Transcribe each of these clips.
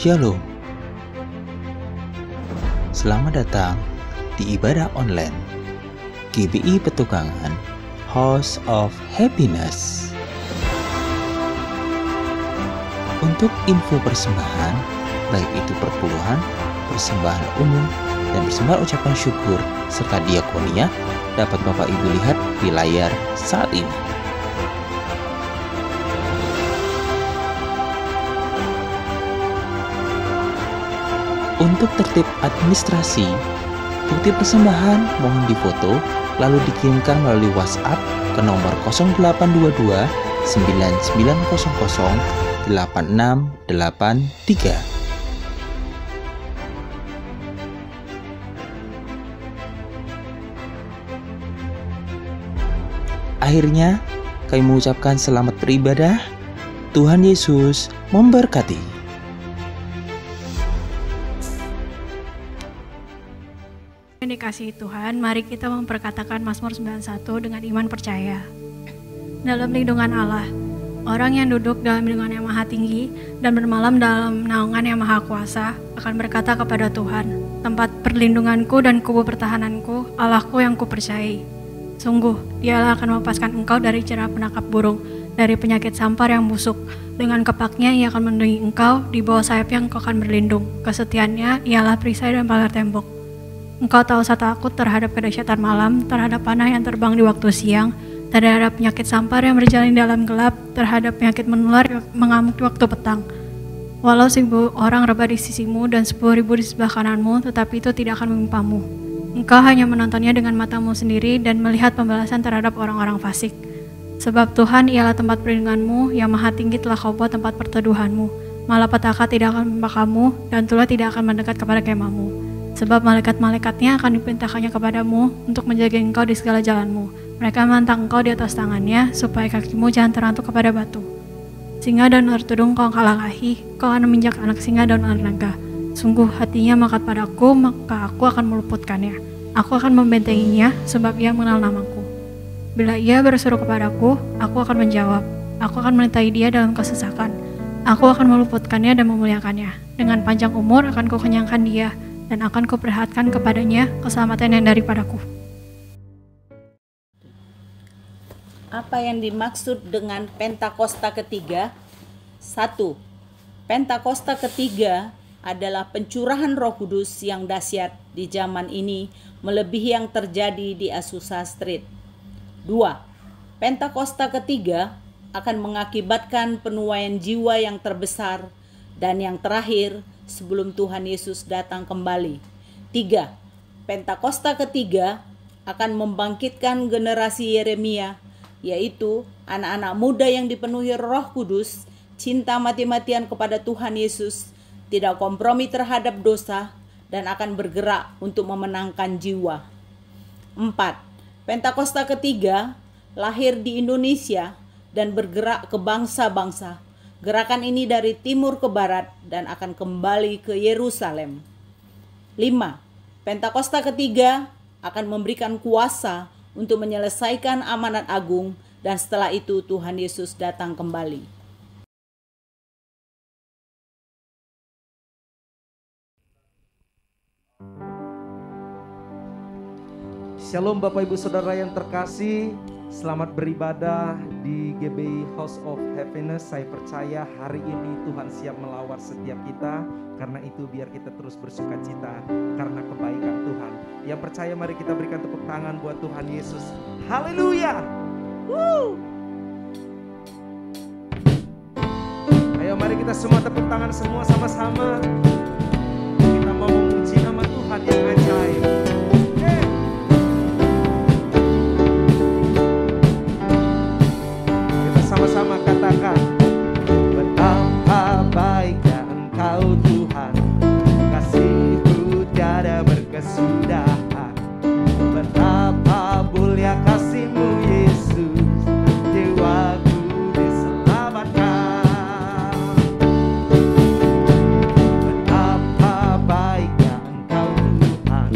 Shalom. Selamat datang di ibadah online GBI Petukangan House of Happiness. Untuk info persembahan, baik itu perpuluhan, persembahan umum, dan persembahan ucapan syukur serta diakonia, dapat Bapak Ibu lihat di layar saat ini. Untuk tertib administrasi, bukti persembahan mohon difoto lalu dikirimkan melalui WhatsApp ke nomor 0822 9900 8683. Akhirnya, kami mengucapkan selamat beribadah. Tuhan Yesus memberkati. Yang dikasihi Tuhan, mari kita memperkatakan Mazmur 91 dengan iman percaya. Dalam lindungan Allah, orang yang duduk dalam lindungan yang maha tinggi dan bermalam dalam naungan yang maha kuasa akan berkata kepada Tuhan, tempat perlindunganku dan kubu pertahananku, Allahku yang kupercayai. Sungguh, Dialah akan melepaskan engkau dari jerat penangkap burung, dari penyakit sampar yang busuk. Dengan kepaknya Ia akan melindungi engkau, di bawah sayapnya engkau akan berlindung. Kesetiaannya ialah perisai dan pagar tembok. Engkau tahu saat takut terhadap kedahsyatan malam, terhadap panah yang terbang di waktu siang, terhadap penyakit sampar yang berjalan dalam gelap, terhadap penyakit menular yang mengamuk di waktu petang. Walau 1.000 orang rebah di sisimu dan 10.000 di sebelah kananmu, tetapi itu tidak akan menimpamu. Engkau hanya menontonnya dengan matamu sendiri dan melihat pembalasan terhadap orang-orang fasik. Sebab Tuhan ialah tempat perlindunganmu, yang maha tinggi telah kau buat tempat perteduhanmu. Malapetaka tidak akan menimpa kamu, dan tulah tidak akan mendekat kepada kemahmu. Sebab malaikat-malaikatnya akan diperintahkannya kepadamu untuk menjaga engkau di segala jalanmu. Mereka menentang engkau di atas tangannya, supaya kakimu jangan terantuk kepada batu. Singa dan ular tudung kau kalahkan, kau akan menginjak anak singa dan ular naga. Sungguh hatinya melekat padaku, maka aku akan meluputkannya. Aku akan membentenginya, sebab ia mengenal namaku. Bila ia berseru kepadaku, aku akan menjawab. Aku akan menyertai dia dalam kesesakan. Aku akan meluputkannya dan memuliakannya. Dengan panjang umur akan kukenyangkan dia, dan akan kuperlihatkan kepadanya keselamatan yang daripadaku. Apa yang dimaksud dengan Pentakosta ketiga? 1. Pentakosta ketiga adalah pencurahan Roh Kudus yang dahsyat di zaman ini, melebihi yang terjadi di Azusa Street. 2. Pentakosta ketiga akan mengakibatkan penuaian jiwa yang terbesar dan yang terakhir sebelum Tuhan Yesus datang kembali. 3. Pentakosta ketiga akan membangkitkan generasi Yeremia, yaitu anak-anak muda yang dipenuhi Roh Kudus, cinta mati-matian kepada Tuhan Yesus, tidak kompromi terhadap dosa, dan akan bergerak untuk memenangkan jiwa. 4. Pentakosta ketiga lahir di Indonesia dan bergerak ke bangsa-bangsa. Gerakan ini dari timur ke barat dan akan kembali ke Yerusalem. 5. Pentakosta ketiga akan memberikan kuasa untuk menyelesaikan amanat agung, dan setelah itu Tuhan Yesus datang kembali. Shalom Bapak Ibu Saudara yang terkasih, selamat beribadah di GBI House of Happiness. Saya percaya hari ini Tuhan siap melawat setiap kita. Karena itu biar kita terus bersuka cita karena kebaikan Tuhan. Yang percaya mari kita berikan tepuk tangan buat Tuhan Yesus. Haleluya. Ayo mari kita semua tepuk tangan semua sama-sama. Kita mau memuji nama Tuhan yang ajaib. Sama-sama katakan, betapa baiknya Engkau Tuhan, kasih-Mu tiada berkesudahan. Betapa mulia kasih-Mu Yesus, jiwaku diselamatkan. Betapa baiknya Engkau Tuhan,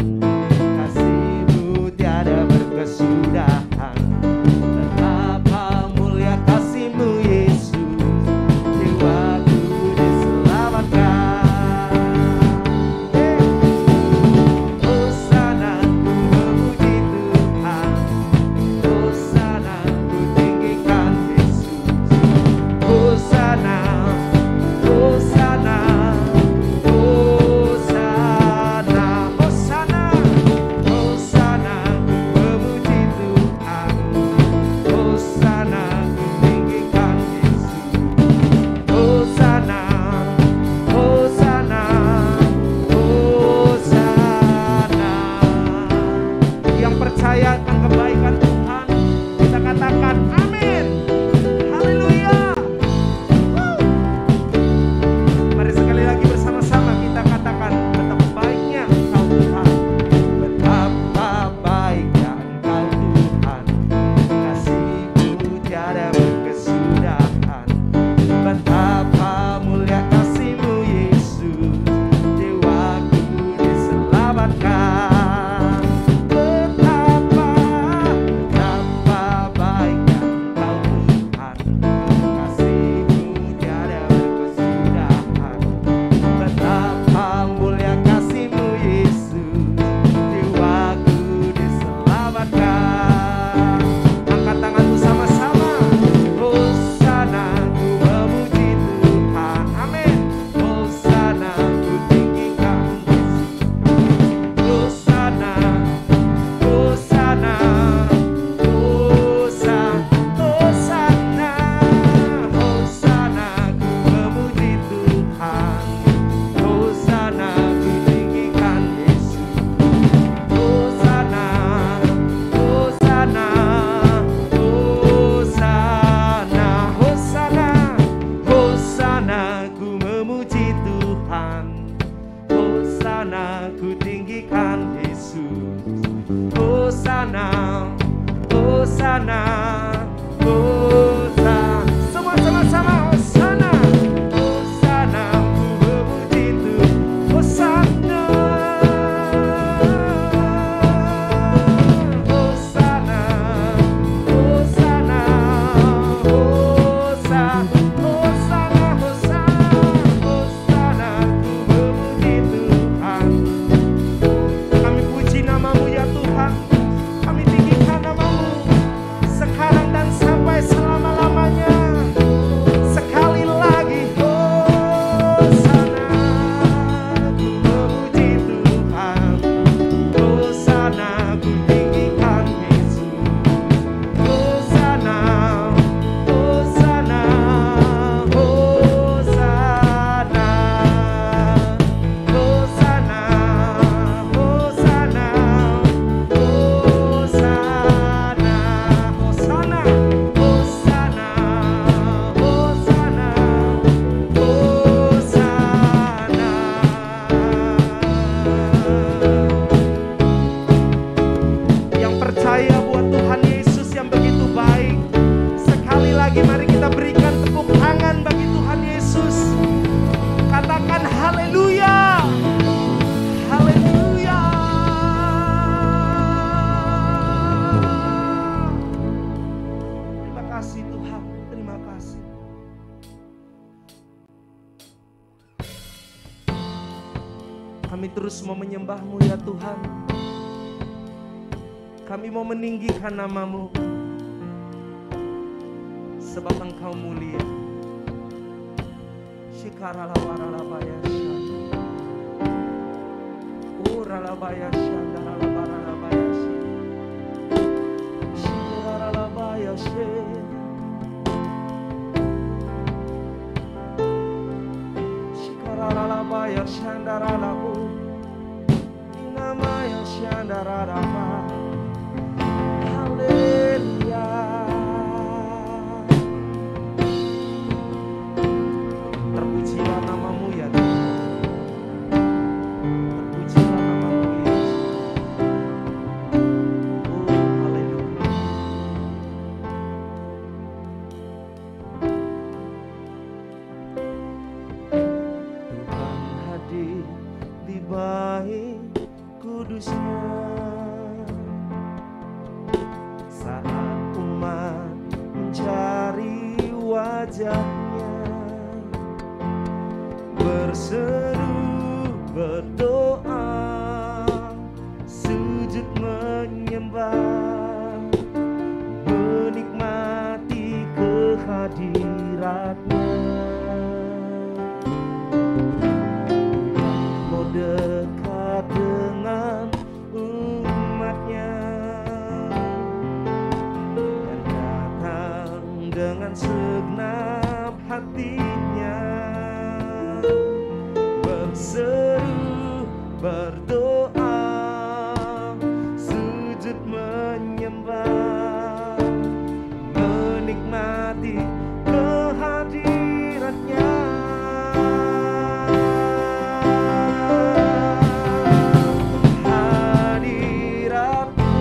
kasih Tuhan, terima kasih. Kami terus mau menyembah-Mu ya Tuhan. Kami mau meninggikan nama-Mu, sebab Engkau mulia. Shikaralabaralabaya shanda, uralabaya shanda, ralabaralabaya shanda, shikaralabaya shanda, shikaralabaya shanda, ralabu, inamaya shanda, ralaba. Haleluya. Terpujilah nama-Mu ya Tuhan. Terpujilah nama-Mu Yesus. Oh, haleluya. Tuhan hadir di bait kudusnya saat umat mencari wajahnya, berseru, berdoa, sujud menyembah, menikmati kehadiratnya. Mau dekat dengan umatnya dan datang dengan segenap hatinya, berseru, berdoa, sujud menyembah, menikmati kehadiratnya. Hadirat-Mu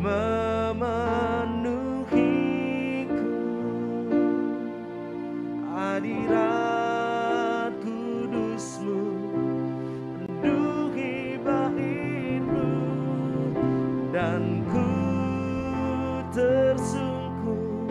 memenuhiku, hadirat kudus-Mu penuhi bait-Mu, dan ku tersungkur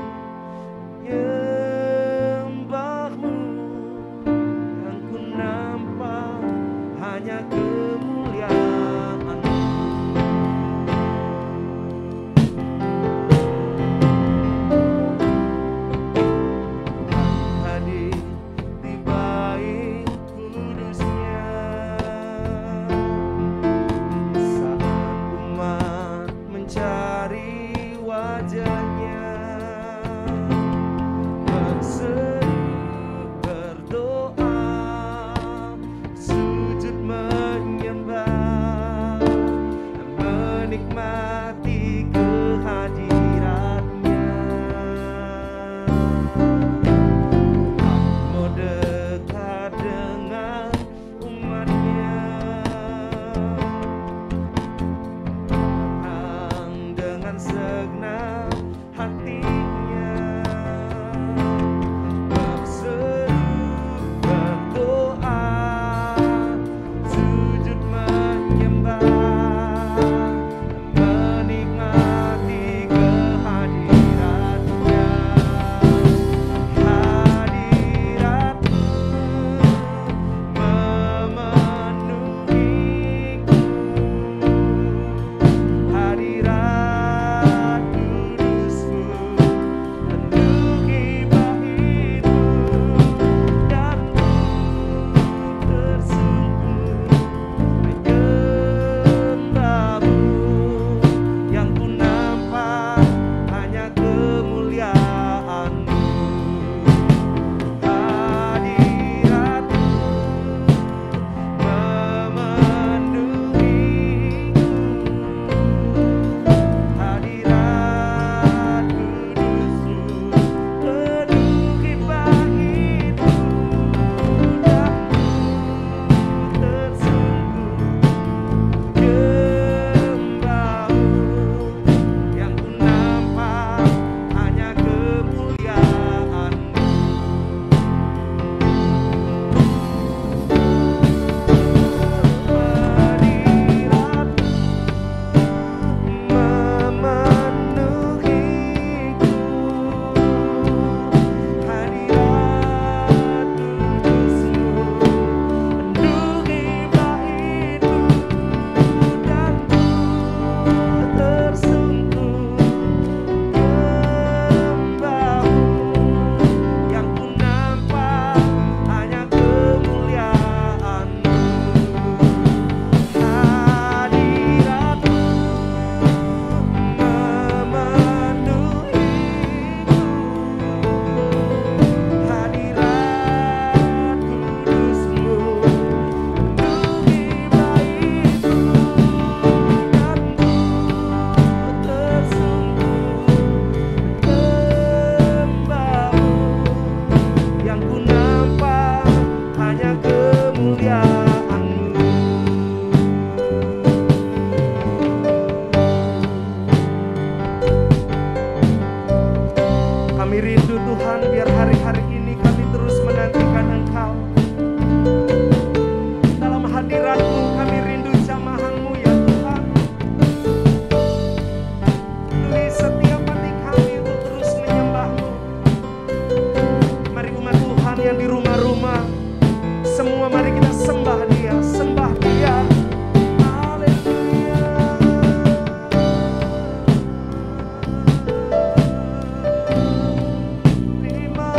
Kami rindu Tuhan, biar hari-hari ini kami terus menantikan Engkau. Dalam hadirat-Mu kami rindu jamahan-Mu ya Tuhan. Penuhi setiap hati kami untuk terus menyembah-Mu. Mari umat Tuhan yang di rumah-rumah, semua mari kita sembah Dia, sembah Dia. Haleluya. Terima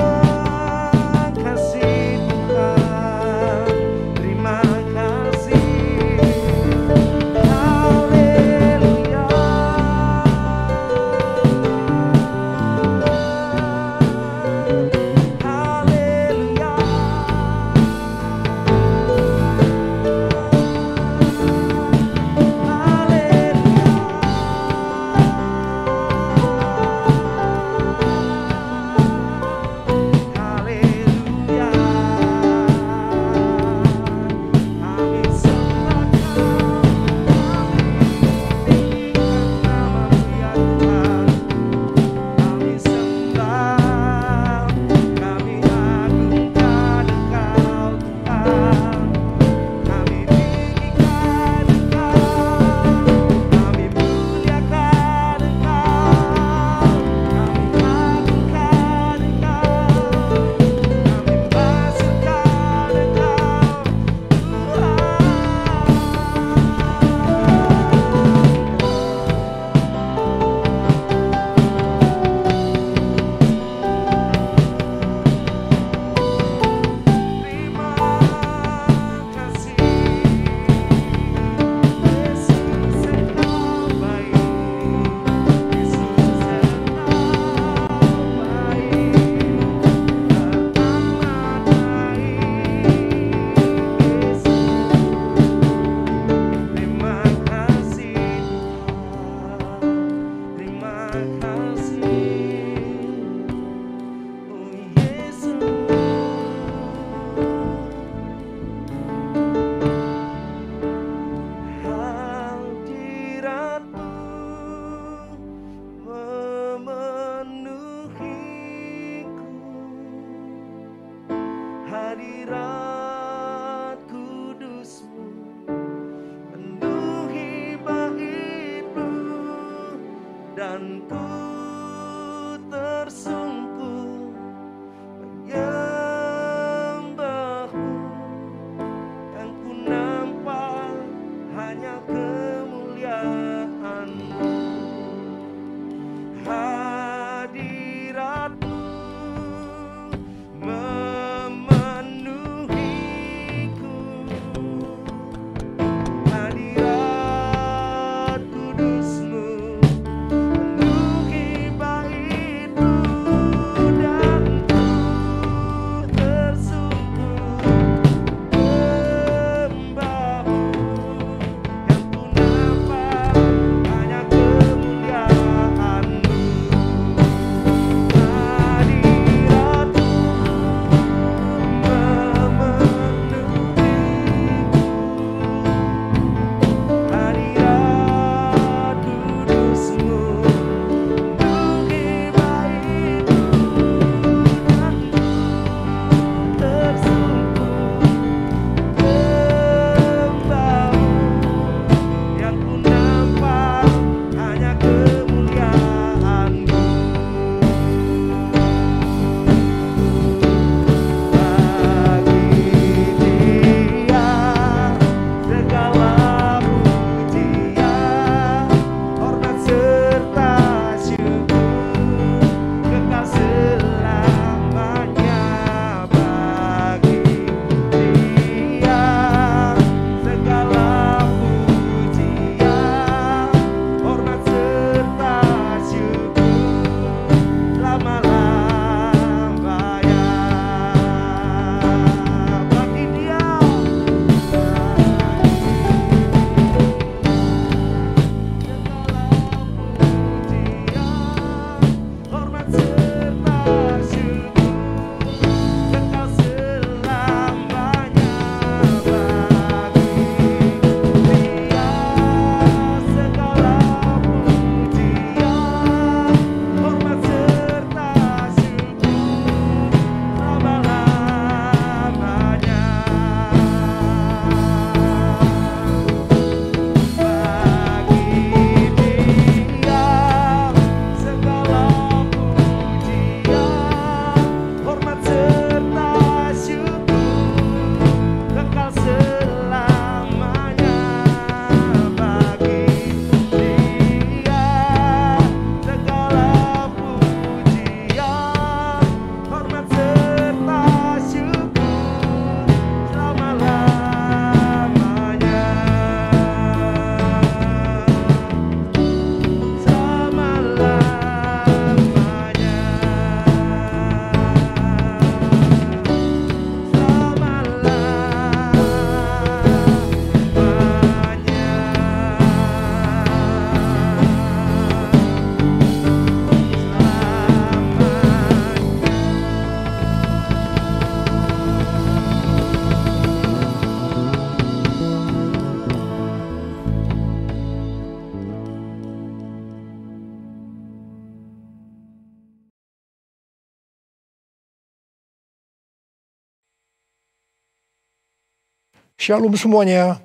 Shalom semuanya.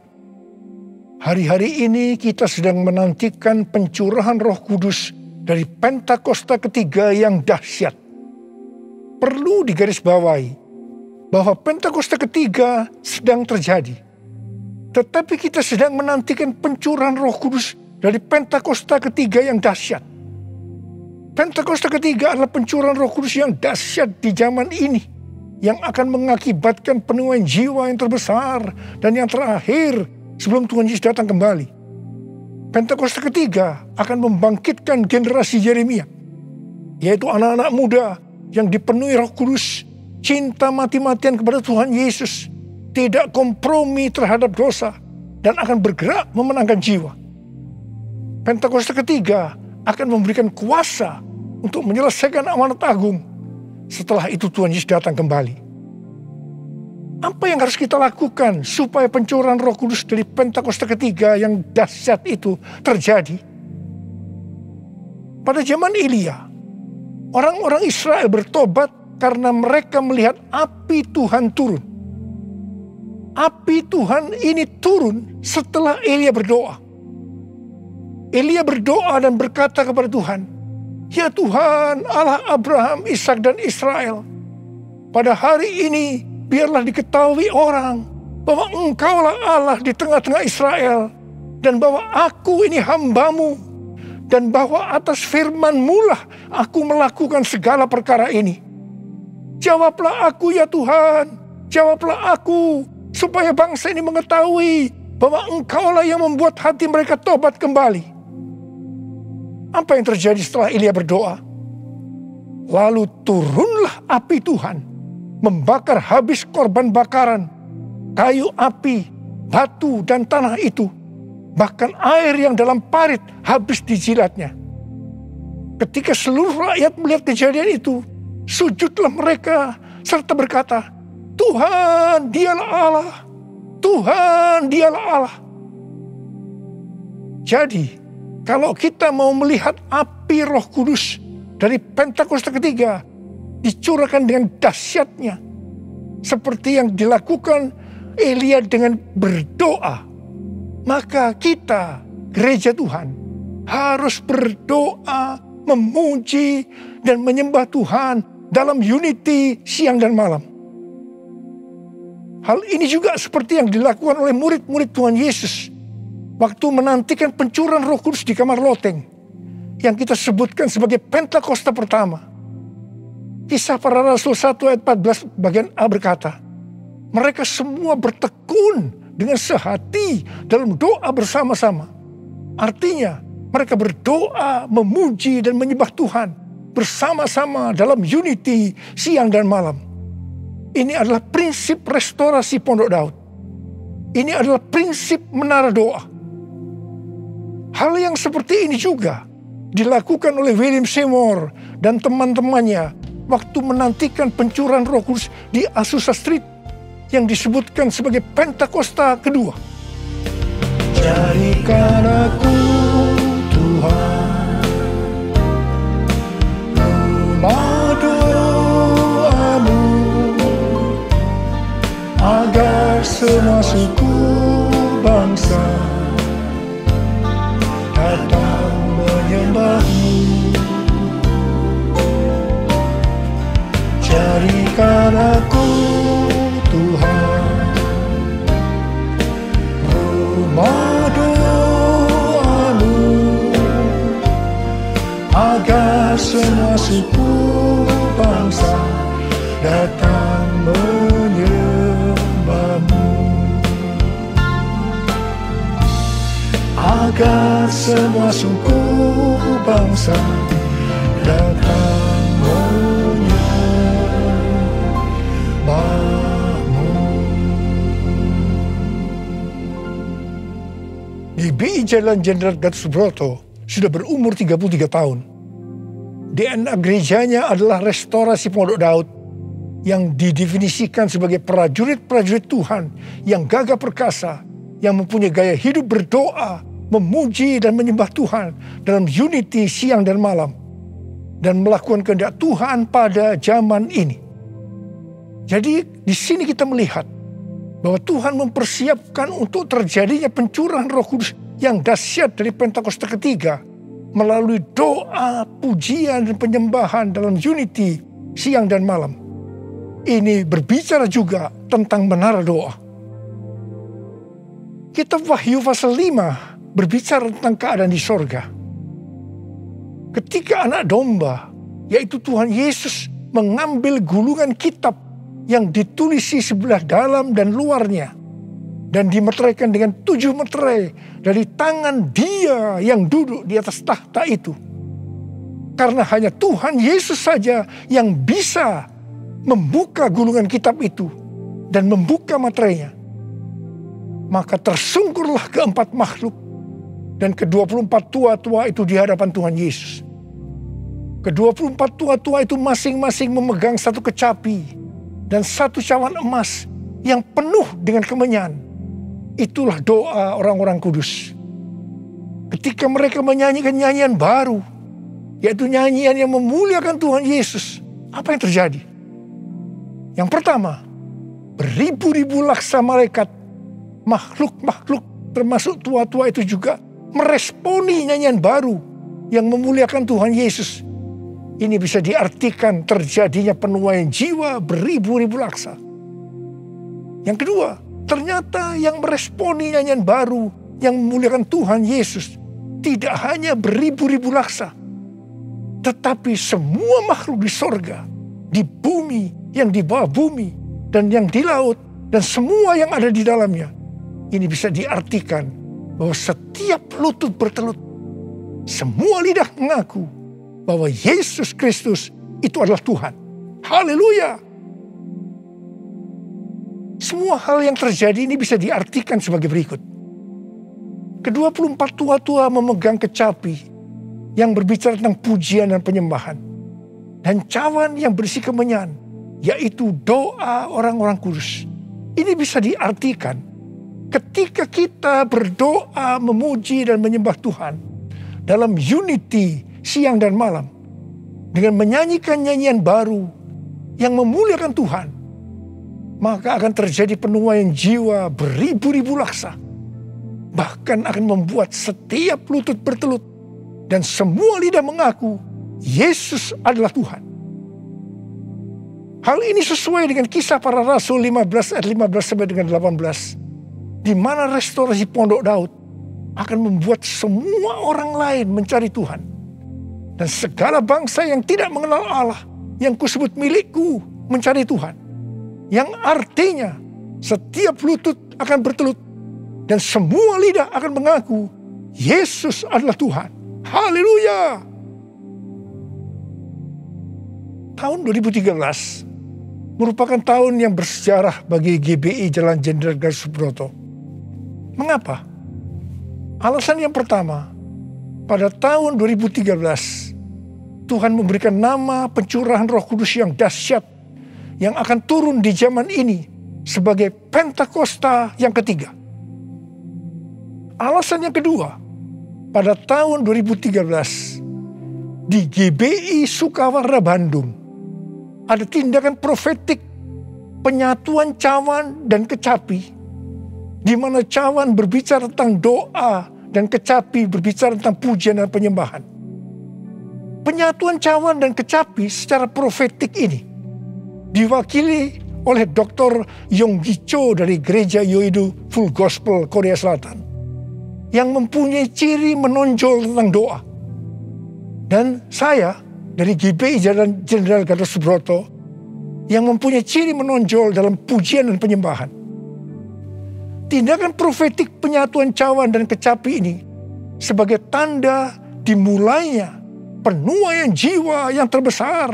Hari-hari ini kita sedang menantikan pencurahan Roh Kudus dari Pentakosta ketiga yang dahsyat. Perlu digarisbawahi bahwa Pentakosta ketiga sedang terjadi. Tetapi kita sedang menantikan pencurahan Roh Kudus dari Pentakosta ketiga yang dahsyat. Pentakosta ketiga adalah pencurahan Roh Kudus yang dahsyat di zaman ini, yang akan mengakibatkan penuaian jiwa yang terbesar dan yang terakhir sebelum Tuhan Yesus datang kembali. Pentakosta ketiga akan membangkitkan generasi Yeremia, yaitu anak-anak muda yang dipenuhi Roh Kudus, cinta mati-matian kepada Tuhan Yesus, tidak kompromi terhadap dosa, dan akan bergerak memenangkan jiwa. Pentakosta ketiga akan memberikan kuasa untuk menyelesaikan amanat agung. Setelah itu Tuhan Yesus datang kembali. Apa yang harus kita lakukan supaya pencurahan Roh Kudus dari Pentakosta ketiga yang dahsyat itu terjadi? Pada zaman Elia, orang-orang Israel bertobat karena mereka melihat api Tuhan turun. Api Tuhan ini turun setelah Elia berdoa. Elia berdoa dan berkata kepada Tuhan, "Ya Tuhan, Allah Abraham, Ishak dan Israel, pada hari ini biarlah diketahui orang bahwa Engkaulah Allah di tengah-tengah Israel, dan bahwa aku ini hamba-Mu, dan bahwa atas firman-Mu lah aku melakukan segala perkara ini. Jawablah aku ya Tuhan, jawablah aku, supaya bangsa ini mengetahui bahwa Engkaulah yang membuat hati mereka tobat kembali." Apa yang terjadi setelah Elia berdoa? Lalu turunlah api Tuhan, membakar habis korban bakaran, kayu api, batu dan tanah itu. Bahkan air yang dalam parit habis dijilatnya. Ketika seluruh rakyat melihat kejadian itu, sujudlah mereka serta berkata, "Tuhan, Dialah Allah. Tuhan, Dialah Allah." Jadi, kalau kita mau melihat api Roh Kudus dari Pentakosta ketiga dicurahkan dengan dahsyatnya, seperti yang dilakukan Elia dengan berdoa, maka kita, gereja Tuhan, harus berdoa, memuji, dan menyembah Tuhan dalam unity siang dan malam. Hal ini juga seperti yang dilakukan oleh murid-murid Tuhan Yesus waktu menantikan pencurahan Roh Kudus di kamar loteng, yang kita sebutkan sebagai Pentakosta pertama. Kisah Para Rasul 1 ayat 14 bagian A berkata, mereka semua bertekun dengan sehati dalam doa bersama-sama. Artinya, mereka berdoa, memuji dan menyembah Tuhan bersama-sama dalam unity siang dan malam. Ini adalah prinsip restorasi Pondok Daud. Ini adalah prinsip menara doa. Hal yang seperti ini juga dilakukan oleh William Seymour dan teman-temannya waktu menantikan pencurahan Roh Kudus di Azusa Street yang disebutkan sebagai Pentakosta kedua. Jadikan aku Tuhan, rumah doa-Mu, agar semua suku bangsa datang menyembah-Mu. Jadikan aku Tuhan, rumah doa-Mu, agar semua suku bangsa datang menyembah-Mu. Agar semua suku bangsa datang menyembah-Mu. GBI Jalan Jenderal Gatot Subroto sudah berumur 33 tahun. DNA gerejanya adalah restorasi Pondok Daud yang didefinisikan sebagai prajurit-prajurit Tuhan yang gagah perkasa, yang mempunyai gaya hidup berdoa, memuji dan menyembah Tuhan dalam unity siang dan malam, dan melakukan kehendak Tuhan pada zaman ini. Jadi di sini kita melihat bahwa Tuhan mempersiapkan untuk terjadinya pencurahan Roh Kudus yang dahsyat dari Pentakosta ketiga melalui doa, pujian, dan penyembahan dalam unity siang dan malam. Ini berbicara juga tentang menara doa. Kitab Wahyu pasal 5 berbicara tentang keadaan di sorga. Ketika anak domba, yaitu Tuhan Yesus, mengambil gulungan kitab yang ditulisi sebelah dalam dan luarnya, dan dimeteraikan dengan 7 meterai dari tangan Dia yang duduk di atas tahta itu. Karena hanya Tuhan Yesus saja yang bisa membuka gulungan kitab itu dan membuka meterainya. Maka tersungkurlah keempat makhluk dan ke-24 tua-tua itu di hadapan Tuhan Yesus. Ke-24 tua-tua itu masing-masing memegang satu kecapi dan satu cawan emas yang penuh dengan kemenyan. Itulah doa orang-orang kudus. Ketika mereka menyanyikan nyanyian baru, yaitu nyanyian yang memuliakan Tuhan Yesus, apa yang terjadi? Yang pertama, beribu-ribu laksa malaikat, makhluk-makhluk termasuk tua-tua itu juga meresponi nyanyian baru yang memuliakan Tuhan Yesus. Ini bisa diartikan terjadinya penuaian jiwa beribu-ribu laksa. Yang kedua, ternyata yang meresponi nyanyian baru yang memuliakan Tuhan Yesus tidak hanya beribu-ribu laksa, tetapi semua makhluk di sorga, di bumi, yang di bawah bumi, dan yang di laut, dan semua yang ada di dalamnya. Ini bisa diartikan bahwa setiap lutut bertelut, semua lidah mengaku bahwa Yesus Kristus itu adalah Tuhan. Haleluya! Semua hal yang terjadi ini bisa diartikan sebagai berikut. Ke-24 tua-tua memegang kecapi yang berbicara tentang pujian dan penyembahan. Dan cawan yang berisi kemenyan, yaitu doa orang-orang kudus. Ini bisa diartikan ketika kita berdoa, memuji dan menyembah Tuhan dalam unity siang dan malam, dengan menyanyikan nyanyian baru yang memuliakan Tuhan, maka akan terjadi penuaian jiwa beribu-ribu laksa. Bahkan akan membuat setiap lutut bertelut dan semua lidah mengaku Yesus adalah Tuhan. Hal ini sesuai dengan Kisah Para Rasul 15 ayat 15 sampai dengan 18, di mana restorasi Pondok Daud akan membuat semua orang lain mencari Tuhan. Dan segala bangsa yang tidak mengenal Allah, yang kusebut milikku, mencari Tuhan. Yang artinya setiap lutut akan bertelut dan semua lidah akan mengaku Yesus adalah Tuhan. Haleluya! Tahun 2013 merupakan tahun yang bersejarah bagi GBI Jalan Jenderal Gatot Subroto. Mengapa? Alasan yang pertama, pada tahun 2013 Tuhan memberikan nama pencurahan Roh Kudus yang dahsyat yang akan turun di zaman ini sebagai Pentakosta yang ketiga. Alasan yang kedua, pada tahun 2013 di GBI Sukawarna Bandung ada tindakan profetik penyatuan cawan dan kecapi, di mana cawan berbicara tentang doa dan kecapi berbicara tentang pujian dan penyembahan. Penyatuan cawan dan kecapi secara profetik ini diwakili oleh Dr. Yonggi Cho dari Gereja Yoido Full Gospel Korea Selatan yang mempunyai ciri menonjol tentang doa. Dan saya dari GBI Jalan Jenderal Gatot Subroto yang mempunyai ciri menonjol dalam pujian dan penyembahan. Tindakan profetik penyatuan cawan dan kecapi ini sebagai tanda dimulainya penuaian jiwa yang terbesar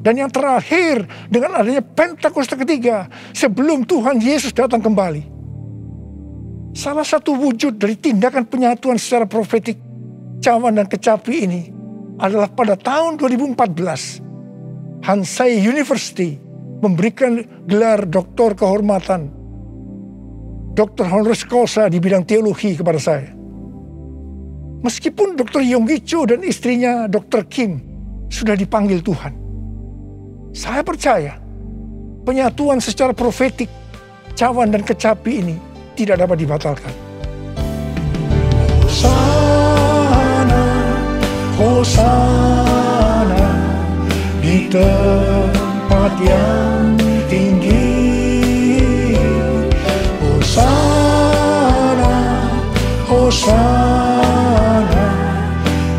dan yang terakhir dengan adanya Pentakosta ketiga sebelum Tuhan Yesus datang kembali. Salah satu wujud dari tindakan penyatuan secara profetik cawan dan kecapi ini adalah pada tahun 2014 Hansai University memberikan gelar doktor kehormatan, doktor honoris causa di bidang teologi kepada saya. Meskipun Dr. Yonggi Cho dan istrinya Dr. Kim sudah dipanggil Tuhan, saya percaya penyatuan secara profetik cawan dan kecapi ini tidak dapat dibatalkan. Hosana, Hosana di tempat yang tinggi. Hosana, Hosana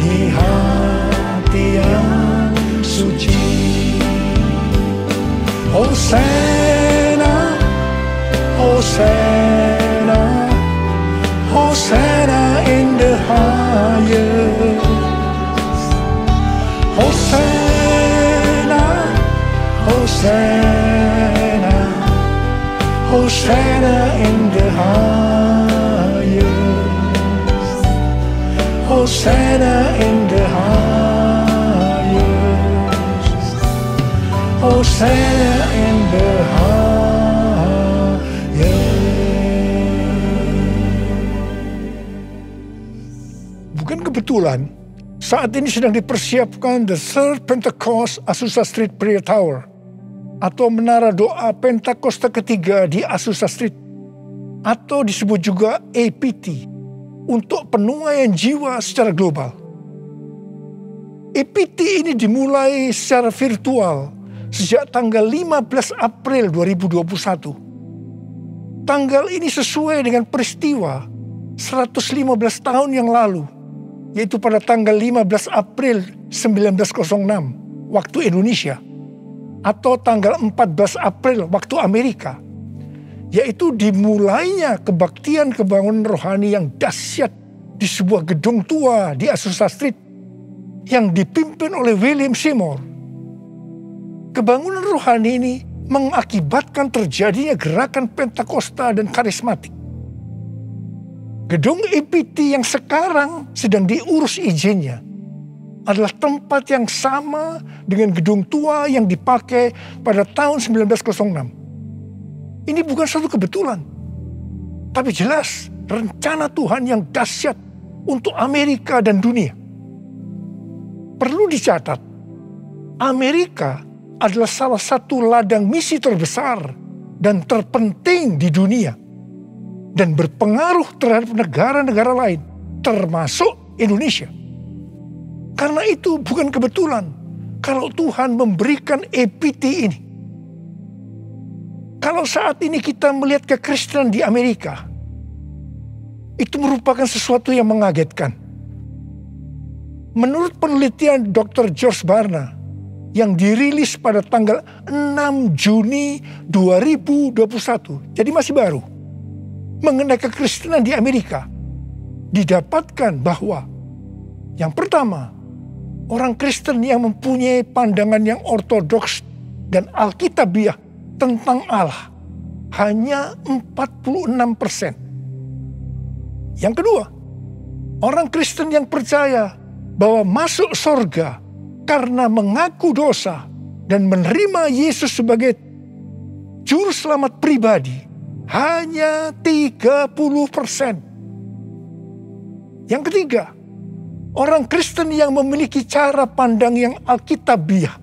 di hati yang suci. Hosana, Hosana, Hosana in the highest. Hosana, Hosana, Hosana in the highest. Hosana in the highest. Hosana in the highest. Bukan kebetulan saat ini sedang dipersiapkan The Third Pentecost Azusa Street Prayer Tower atau menara doa Pentakosta ketiga di Azusa Street, atau disebut juga APT, untuk penuaian jiwa secara global. APT ini dimulai secara virtual sejak tanggal 15 April 2021. Tanggal ini sesuai dengan peristiwa 115 tahun yang lalu, yaitu pada tanggal 15 April 1906 waktu Indonesia, atau tanggal 14 April waktu Amerika, yaitu dimulainya kebaktian kebangunan rohani yang dahsyat di sebuah gedung tua di Azusa Street yang dipimpin oleh William Seymour. Kebangunan rohani ini mengakibatkan terjadinya gerakan Pentakosta dan karismatik. Gedung APT yang sekarang sedang diurus izinnya adalah tempat yang sama dengan gedung tua yang dipakai pada tahun 1906. Ini bukan suatu kebetulan, tapi jelas rencana Tuhan yang dahsyat untuk Amerika dan dunia. Perlu dicatat, Amerika adalah salah satu ladang misi terbesar dan terpenting di dunia, dan berpengaruh terhadap negara-negara lain, termasuk Indonesia. Karena itu bukan kebetulan kalau Tuhan memberikan APT ini. Kalau saat ini kita melihat kekristenan di Amerika, itu merupakan sesuatu yang mengagetkan. Menurut penelitian Dr. George Barna yang dirilis pada tanggal 6 Juni 2021, jadi masih baru, mengenai kekristenan di Amerika, didapatkan bahwa yang pertama, orang Kristen yang mempunyai pandangan yang ortodoks dan alkitabiah tentang Allah hanya 46%. Yang kedua, orang Kristen yang percaya bahwa masuk surga karena mengaku dosa dan menerima Yesus sebagai juru selamat pribadi hanya 30%. Yang ketiga, orang Kristen yang memiliki cara pandang yang alkitabiah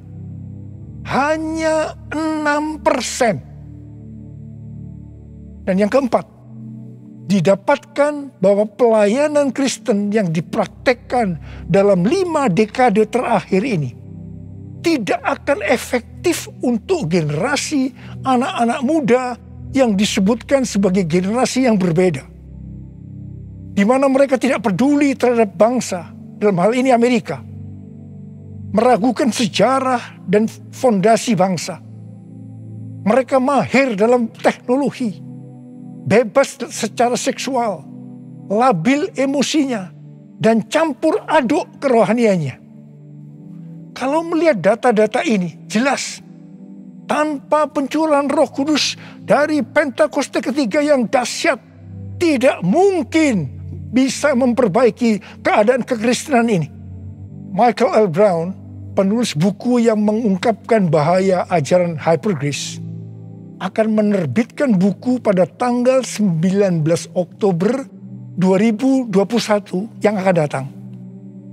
hanya 6%. Dan yang keempat, didapatkan bahwa pelayanan Kristen yang dipraktekkan dalam 5 dekade terakhir ini tidak akan efektif untuk generasi anak-anak muda yang disebutkan sebagai generasi yang berbeda, di mana mereka tidak peduli terhadap bangsa, dalam hal ini Amerika, meragukan sejarah dan fondasi bangsa. Mereka mahir dalam teknologi, bebas secara seksual, labil emosinya, dan campur aduk kerohaniannya. Kalau melihat data-data ini, jelas tanpa pencurahan Roh Kudus dari Pentakosta ketiga yang dahsyat, tidak mungkin bisa memperbaiki keadaan kekristenan ini. Michael L. Brown, penulis buku yang mengungkapkan bahaya ajaran hypergrace, akan menerbitkan buku pada tanggal 19 Oktober 2021 yang akan datang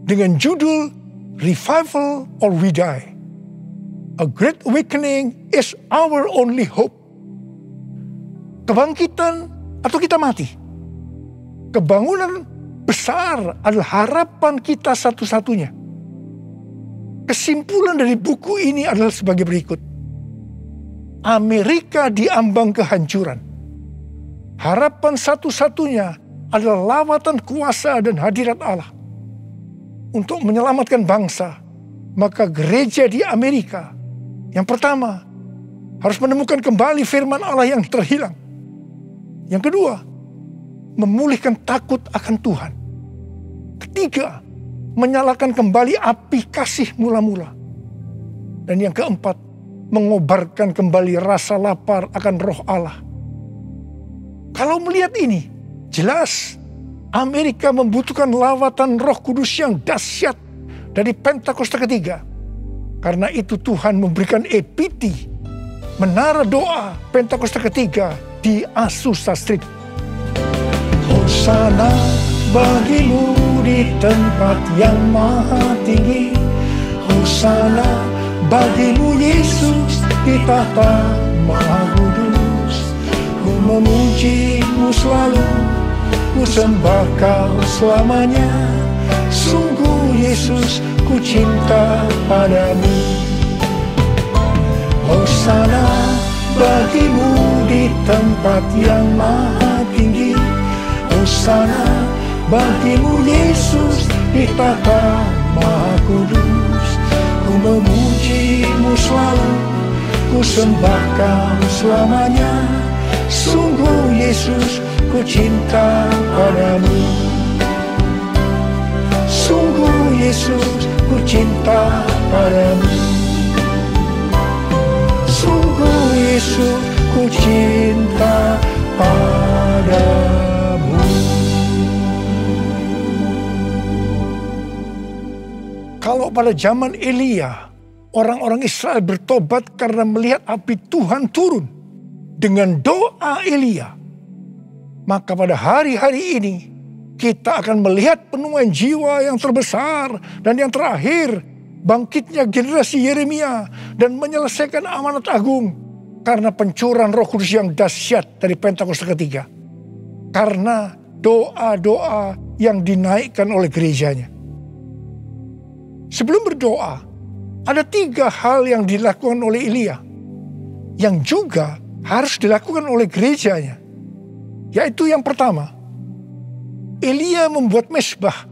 dengan judul Revival or We Die. A Great Awakening is Our Only Hope. kebangkitan atau kita mati. Kebangunan besar adalah harapan kita satu-satunya. Kesimpulan dari buku ini adalah sebagai berikut. Amerika diambang kehancuran. Harapan satu-satunya adalah lawatan kuasa dan hadirat Allah. Untuk menyelamatkan bangsa, maka gereja di Amerika yang pertama harus menemukan kembali firman Allah yang terhilang. Yang kedua, memulihkan takut akan Tuhan. Ketiga, menyalakan kembali api kasih mula-mula. Dan yang keempat, mengobarkan kembali rasa lapar akan roh Allah. Kalau melihat ini, jelas Amerika membutuhkan lawatan Roh Kudus yang dahsyat dari Pentakosta ketiga. Karena itu Tuhan memberikan EPT, menara doa Pentakosta ketiga di Azusa Street. Hosana bagimu di tempat yang maha tinggi. Hosana bagimu Yesus di tahta maha kudus. Ku memujimu selalu, ku sembah kau selamanya. Sungguh Yesus ku cinta padamu. Hosana bagimu di tempat yang maha tinggi. Hosana bagimu Yesus di tahta maha kudus. Ku memujimu selalu, ku sembah kau selamanya. Sungguh Yesus ku cinta padamu. Sungguh Yesus ku cinta padamu. Sungguh Yesus ku cinta padamu. Kalau pada zaman Elia, orang-orang Israel bertobat karena melihat api Tuhan turun dengan doa Elia, maka pada hari-hari ini kita akan melihat penuaian jiwa yang terbesar dan yang terakhir, bangkitnya generasi Yeremia dan menyelesaikan amanat agung karena pencurahan Roh Kudus yang dahsyat dari Pentakosta ketiga. Karena doa-doa yang dinaikkan oleh gerejanya. Sebelum berdoa, ada 3 hal yang dilakukan oleh Elia yang juga harus dilakukan oleh gerejanya. Yaitu yang pertama, Elia membuat mezbah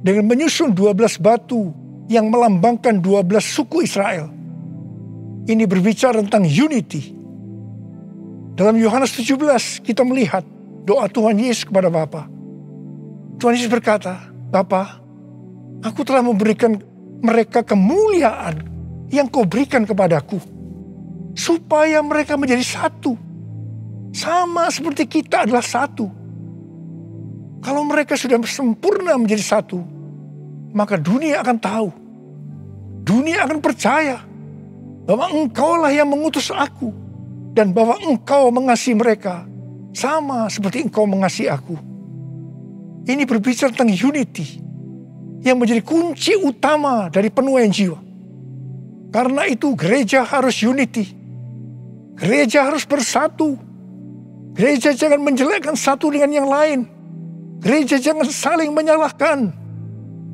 dengan menyusun 12 batu yang melambangkan 12 suku Israel. Ini berbicara tentang unity. Dalam Yohanes 17 kita melihat doa Tuhan Yesus kepada Bapa. Tuhan Yesus berkata, Bapa, aku telah memberikan mereka kemuliaan yang kau berikan kepadaku, supaya mereka menjadi satu. Sama seperti kita adalah satu. Kalau mereka sudah sempurna menjadi satu, maka dunia akan tahu. Dunia akan percaya bahwa engkaulah yang mengutus aku. Dan bahwa engkau mengasihi mereka sama seperti engkau mengasihi aku. Ini berbicara tentang unity yang menjadi kunci utama dari penuaian jiwa. Karena itu gereja harus unity. Gereja harus bersatu. Gereja jangan menjelekkan satu dengan yang lain. Gereja jangan saling menyalahkan.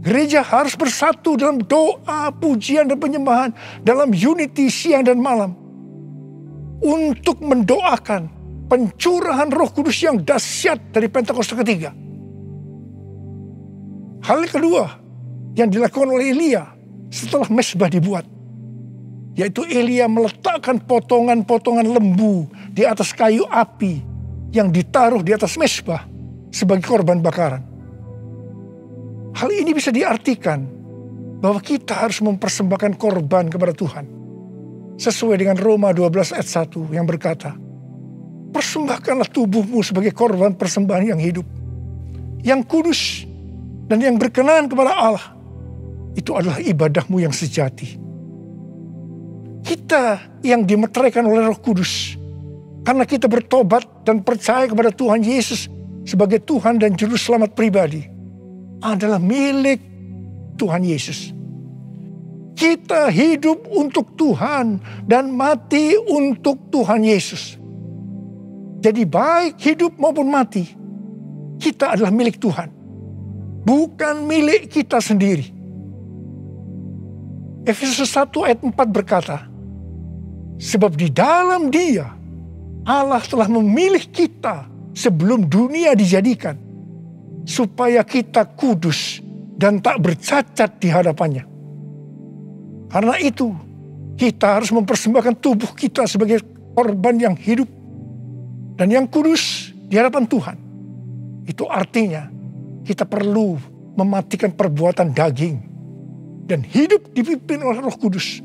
Gereja harus bersatu dalam doa, pujian, dan penyembahan. Dalam unity siang dan malam. Untuk mendoakan pencurahan Roh Kudus yang dahsyat dari Pentakosta ketiga. Hal kedua yang dilakukan oleh Elia setelah mezbah dibuat, yaitu Elia meletakkan potongan-potongan lembu di atas kayu api yang ditaruh di atas mezbah sebagai korban bakaran. Hal ini bisa diartikan bahwa kita harus mempersembahkan korban kepada Tuhan. Sesuai dengan Roma 12 ayat 1 yang berkata, persembahkanlah tubuhmu sebagai korban persembahan yang hidup, yang kudus, dan yang berkenan kepada Allah. Itu adalah ibadahmu yang sejati. Kita yang dimeteraikan oleh Roh Kudus, karena kita bertobat dan percaya kepada Tuhan Yesus sebagai Tuhan dan Juru Selamat pribadi, adalah milik Tuhan Yesus. Kita hidup untuk Tuhan dan mati untuk Tuhan Yesus. Jadi baik hidup maupun mati, kita adalah milik Tuhan. Bukan milik kita sendiri. Efesus 1 ayat 4 berkata, sebab di dalam Dia, Allah telah memilih kita sebelum dunia dijadikan, supaya kita kudus dan tak bercacat di hadapannya. Karena itu, kita harus mempersembahkan tubuh kita sebagai korban yang hidup dan yang kudus di hadapan Tuhan. Itu artinya kita perlu mematikan perbuatan daging dan hidup dipimpin oleh Roh Kudus,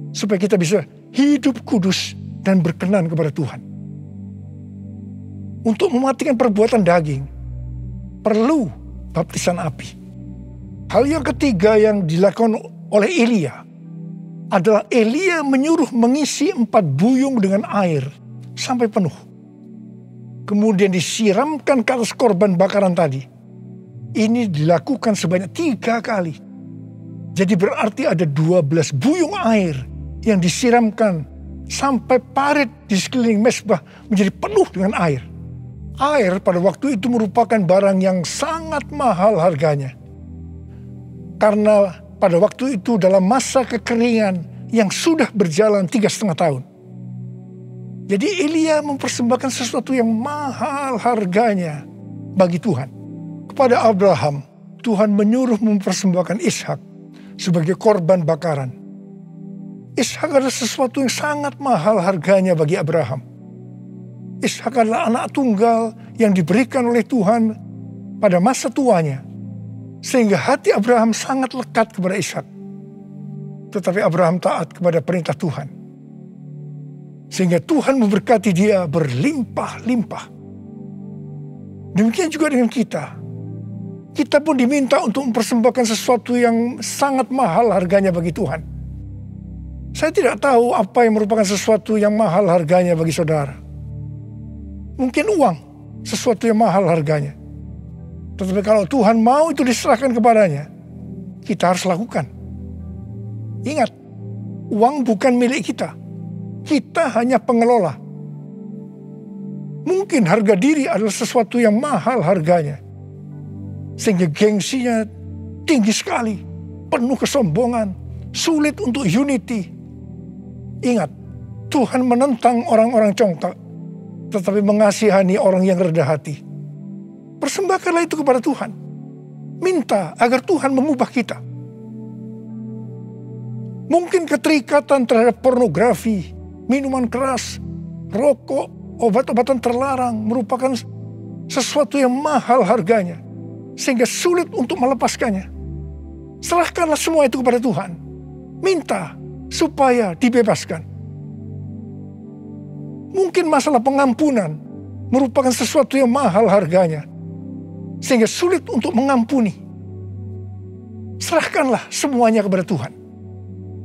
supaya kita bisa hidup kudus dan berkenan kepada Tuhan. Untuk mematikan perbuatan daging, perlu baptisan api. Hal yang ketiga yang dilakukan oleh Elia adalah Elia menyuruh mengisi 4 buyung dengan air sampai penuh. Kemudian disiramkan ke atas korban bakaran tadi. Ini dilakukan sebanyak 3 kali. Jadi berarti ada 12 buyung air yang disiramkan sampai parit di sekeliling mezbah menjadi penuh dengan air. Air pada waktu itu merupakan barang yang sangat mahal harganya. Karena pada waktu itu dalam masa kekeringan yang sudah berjalan 3,5 tahun. Jadi Elia mempersembahkan sesuatu yang mahal harganya bagi Tuhan. Kepada Abraham, Tuhan menyuruh mempersembahkan Ishak sebagai korban bakaran. Ishak adalah sesuatu yang sangat mahal harganya bagi Abraham. Ishak adalah anak tunggal yang diberikan oleh Tuhan pada masa tuanya, sehingga hati Abraham sangat lekat kepada Ishak. Tetapi Abraham taat kepada perintah Tuhan, sehingga Tuhan memberkati dia berlimpah-limpah. Demikian juga dengan kita. Kita pun diminta untuk mempersembahkan sesuatu yang sangat mahal harganya bagi Tuhan. Saya tidak tahu apa yang merupakan sesuatu yang mahal harganya bagi saudara. Mungkin uang, sesuatu yang mahal harganya. Tetapi kalau Tuhan mau itu diserahkan kepadanya, kita harus lakukan. Ingat, uang bukan milik kita. Kita hanya pengelola. Mungkin harga diri adalah sesuatu yang mahal harganya, sehingga gengsinya tinggi sekali, penuh kesombongan, sulit untuk unity. Ingat, Tuhan menentang orang-orang congkak, tetapi mengasihani orang yang rendah hati. Persembahkanlah itu kepada Tuhan. Minta agar Tuhan mengubah kita. Mungkin keterikatan terhadap pornografi, minuman keras, rokok, obat-obatan terlarang merupakan sesuatu yang mahal harganya, sehingga sulit untuk melepaskannya. Serahkanlah semua itu kepada Tuhan. Minta supaya dibebaskan. Mungkin masalah pengampunan merupakan sesuatu yang mahal harganya, sehingga sulit untuk mengampuni. Serahkanlah semuanya kepada Tuhan.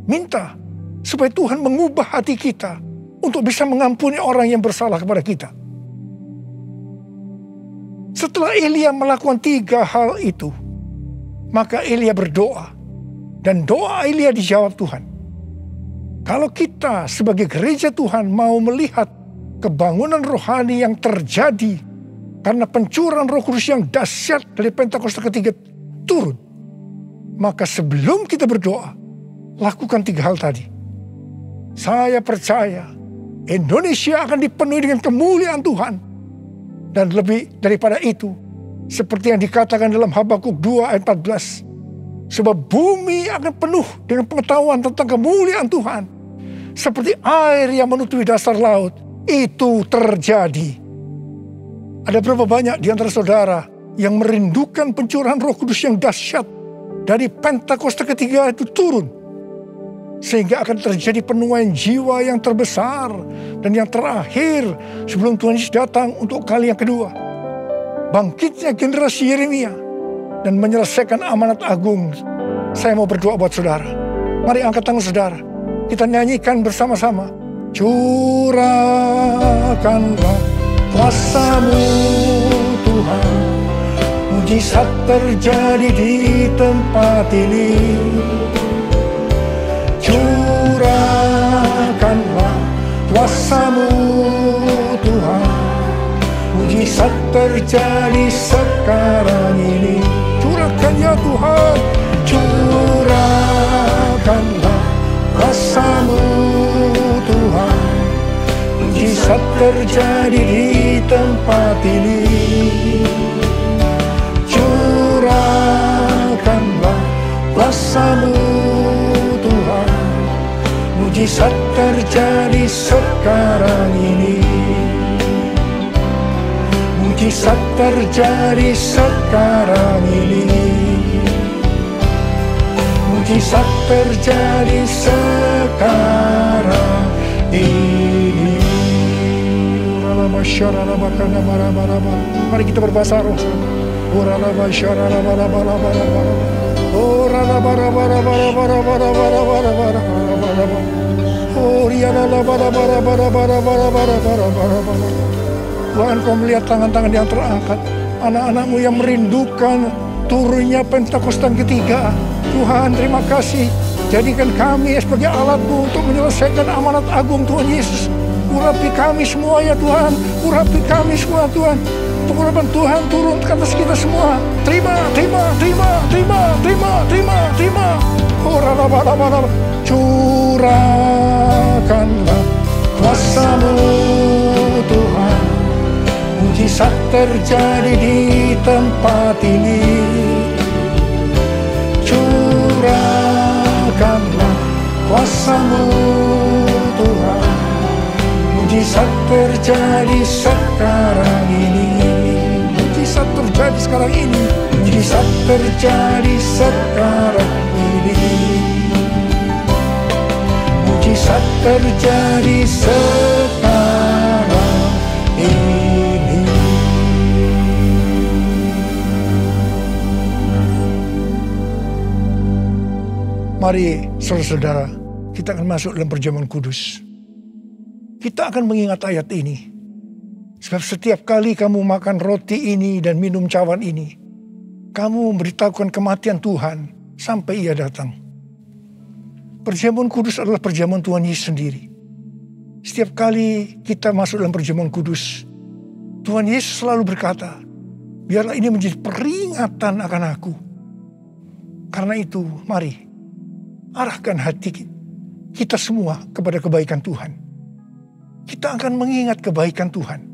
Minta supaya Tuhan mengubah hati kita untuk bisa mengampuni orang yang bersalah kepada kita. Setelah Elia melakukan 3 hal itu, maka Elia berdoa, dan doa Elia dijawab Tuhan. Kalau kita sebagai gereja Tuhan mau melihat kebangunan rohani yang terjadi karena pencurahan Roh Kudus yang dahsyat dari Pentakosta ketiga turun, maka sebelum kita berdoa, lakukan 3 hal tadi. Saya percaya Indonesia akan dipenuhi dengan kemuliaan Tuhan. Dan lebih daripada itu, seperti yang dikatakan dalam Habakuk 2 ayat 14, sebab bumi akan penuh dengan pengetahuan tentang kemuliaan Tuhan, seperti air yang menutupi dasar laut. Itu terjadi. Ada berapa banyak di antara saudara yang merindukan pencurahan Roh Kudus yang dahsyat dari Pentakosta ketiga itu turun, sehingga akan terjadi penuaian jiwa yang terbesar dan yang terakhir sebelum Tuhan Yesus datang untuk kali yang kedua. Bangkitnya generasi Yeremia dan menyelesaikan amanat agung. Saya mau berdoa buat saudara. Mari angkat tangan saudara. Kita nyanyikan bersama-sama. Curahkanlah kuasa-Mu Tuhan, mujizat terjadi di tempat ini. Curahkanlah kuasa-Mu Tuhan, terjadi sekarang ini. Curahkan ya Tuhan, curahkanlah kuasa-Mu Tuhan. Mujizat terjadi di tempat ini. Curahkanlah kuasa-Mu Tuhan. Mujizat terjadi sekarang ini. Mujizat terjadi sekarang ini. Mujizat terjadi sekarang ini. Mari kita berbahasa roh. Tuhan, Kau melihat tangan-tangan yang terangkat, anak-anak-Mu yang merindukan turunnya Pentakosta ketiga. Tuhan, terima kasih. Jadikan kami sebagai alat-Mu untuk menyelesaikan amanat agung Tuhan Yesus. Urapi kami semua ya Tuhan. Urapi kami semua Tuhan. Pengurapan Tuhan turun ke atas kita semua. Terima. Curahkanlah kuasa-Mu Tuhan. Mujizat terjadi di tempat ini. Curahkanlah kuasa-Mu Tuhan. Mujizat terjadi sekarang ini. Mujizat terjadi sekarang ini. Mujizat terjadi sekarang ini. Mujizat terjadi sekarang ini. Mari saudara-saudara, kita akan masuk dalam perjamuan kudus. Kita akan mengingat ayat ini. Sebab setiap kali kamu makan roti ini dan minum cawan ini, kamu memberitahukan kematian Tuhan sampai Ia datang. Perjamuan kudus adalah perjamuan Tuhan Yesus sendiri. Setiap kali kita masuk dalam perjamuan kudus, Tuhan Yesus selalu berkata, biarlah ini menjadi peringatan akan aku. Karena itu, mari arahkan hati kita semua kepada kebaikan Tuhan. Kita akan mengingat kebaikan Tuhan.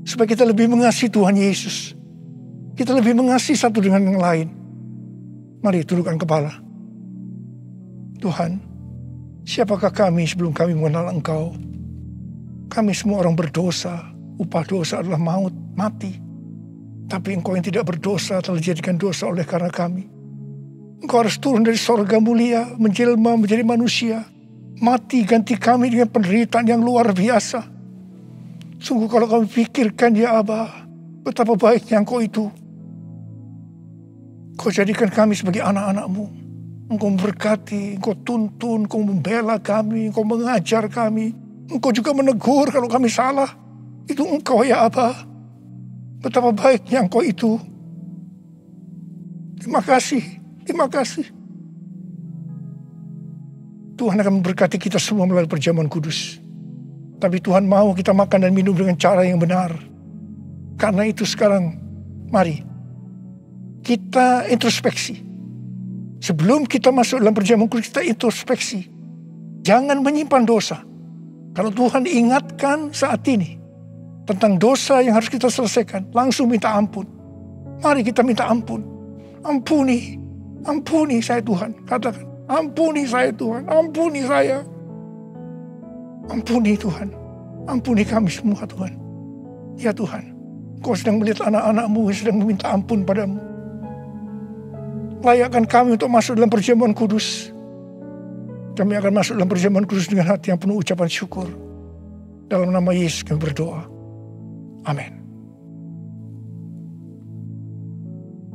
Supaya kita lebih mengasihi Tuhan Yesus. Kita lebih mengasihi satu dengan yang lain. Mari tundukkan kepala. Tuhan, siapakah kami sebelum kami mengenal Engkau? Kami semua orang berdosa. Upah dosa adalah maut, mati. Tapi Engkau yang tidak berdosa telah dijadikan dosa oleh karena kami. Engkau harus turun dari sorga mulia, menjelma menjadi manusia. Mati ganti kami dengan penderitaan yang luar biasa. Sungguh kalau kami pikirkan ya Aba, betapa baiknya Engkau itu. Kau jadikan kami sebagai anak-anak-Mu. Engkau memberkati, Engkau tuntun, Engkau membela kami, Engkau mengajar kami. Engkau juga menegur kalau kami salah. Itu Engkau ya Aba. Betapa baiknya Engkau itu. Terima kasih, terima kasih. Tuhan akan memberkati kita semua melalui perjamuan kudus. Tapi Tuhan mau kita makan dan minum dengan cara yang benar. Karena itu sekarang, mari kita introspeksi. Sebelum kita masuk dalam perjamuan kudus, kita introspeksi. Jangan menyimpan dosa. Kalau Tuhan ingatkan saat ini tentang dosa yang harus kita selesaikan, langsung minta ampun. Mari kita minta ampun. Ampuni saya Tuhan. Katakan. Ampuni saya Tuhan, ampuni saya. Ampuni Tuhan, ampuni kami semua Tuhan. Ya Tuhan, Kau sedang melihat anak-anak-Mu yang sedang meminta ampun padamu. Layakkan kami untuk masuk dalam perjamuan kudus. Kami akan masuk dalam perjamuan kudus dengan hati yang penuh ucapan syukur. Dalam nama Yesus kami berdoa. Amin.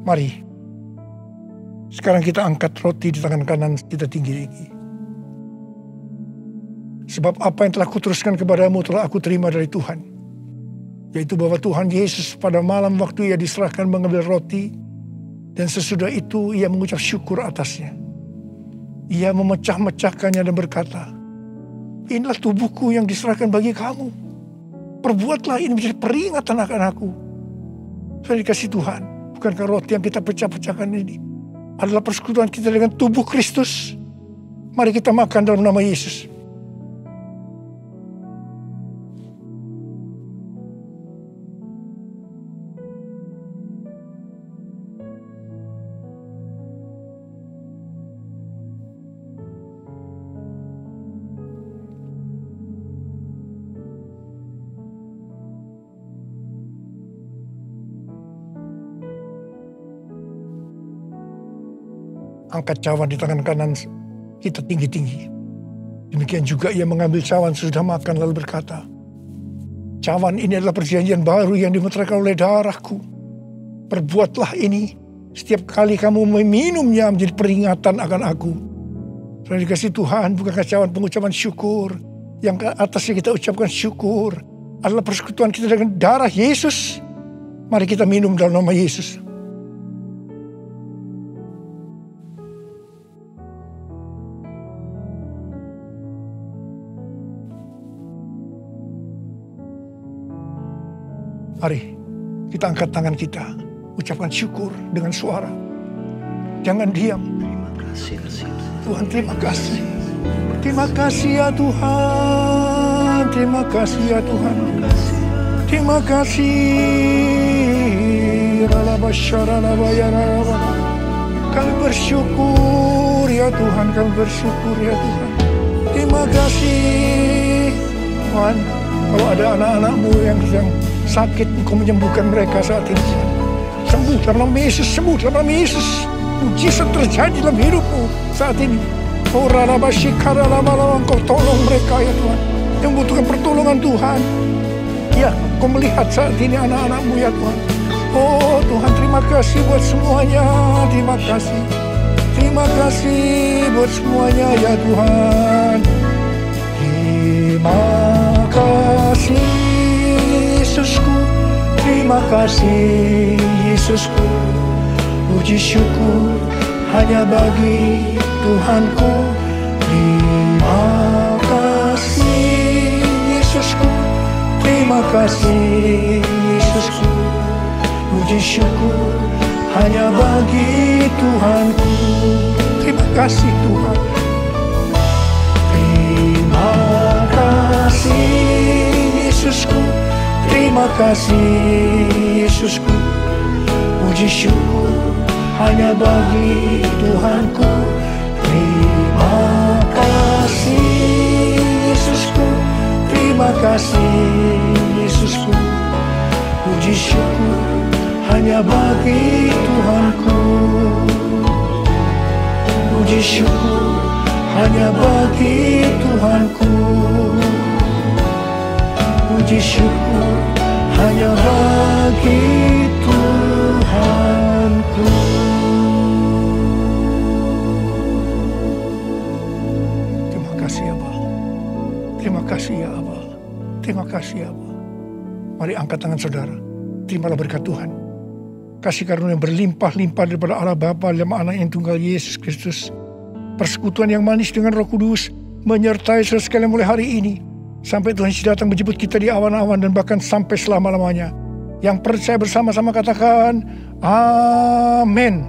Mari. Sekarang kita angkat roti di tangan kanan kita tinggi. Sebab apa yang telah kuteruskan kepadamu telah aku terima dari Tuhan. Yaitu bahwa Tuhan Yesus pada malam waktu Ia diserahkan mengambil roti. Dan sesudah itu Ia mengucap syukur atasnya. Ia memecah-mecahkannya dan berkata, inilah tubuhku yang diserahkan bagi kamu. Perbuatlah ini menjadi peringatan akan aku. Saya dikasih Tuhan, bukankah roti yang kita pecah-pecahkan ini adalah persekutuan kita dengan tubuh Kristus? Mari kita makan dalam nama Yesus. Angkat cawan di tangan kanan kita tinggi-tinggi. Demikian juga ia mengambil cawan sesudah makan lalu berkata, cawan ini adalah perjanjian baru yang dimeteraikan oleh darahku. Perbuatlah ini setiap kali kamu meminumnya menjadi peringatan akan aku. Saudara dikasih Tuhan, bukankah cawan pengucapan syukur yang ke atasnya kita ucapkan syukur adalah persekutuan kita dengan darah Yesus? Mari kita minum dalam nama Yesus. Mari kita angkat tangan kita, ucapkan syukur dengan suara. Jangan diam. Terima kasih Tuhan, terima kasih. Terima kasih ya Tuhan. Terima kasih ya Tuhan. Terima kasih. Kami bersyukur ya Tuhan. Kami bersyukur ya Tuhan. Terima kasih Tuhan. Kalau ada anak-anakmu yang sedang sakit, Engkau menyembuhkan mereka saat ini. Sembuh dalam nama Yesus, sembuh dalam nama Yesus. Mujizat terjadi dalam hidupmu saat ini. Oh Rarabashikara lama-lama Engkau tolong mereka ya Tuhan, yang membutuhkan pertolongan Tuhan. Ya, Engkau melihat saat ini anak-anakmu ya Tuhan. Oh Tuhan, terima kasih buat semuanya. Terima kasih. Terima kasih buat semuanya ya Tuhan. Terima kasih Yesusku, terima kasih Yesusku. Puji syukur hanya bagi Tuhanku. Terima kasih Yesusku, terima kasih Yesusku. Puji syukur hanya bagi Tuhanku. Terima kasih Tuhan. Terima kasih Yesusku, terima kasih Yesusku. Puji syukur hanya bagi Tuhanku. Terima kasih Yesusku, terima kasih Yesusku. Puji syukur hanya bagi Tuhanku. Puji syukur hanya bagi Tuhanku. Puji syukur hanya bagi Tuhanku. Terima kasih ya Bapa. Terima kasih ya Abba. Terima kasih ya Abba. Mari angkat tangan saudara. Terimalah berkat Tuhan. Kasih karunia yang berlimpah-limpah daripada Allah Bapa dalam anak yang tunggal Yesus Kristus. Persekutuan yang manis dengan Roh Kudus menyertai saudara sekalian mulai hari ini. Sampai Tuhan Yesus datang menjemput kita di awan-awan dan bahkan sampai selama-lamanya. Yang percaya bersama-sama katakan, Amin.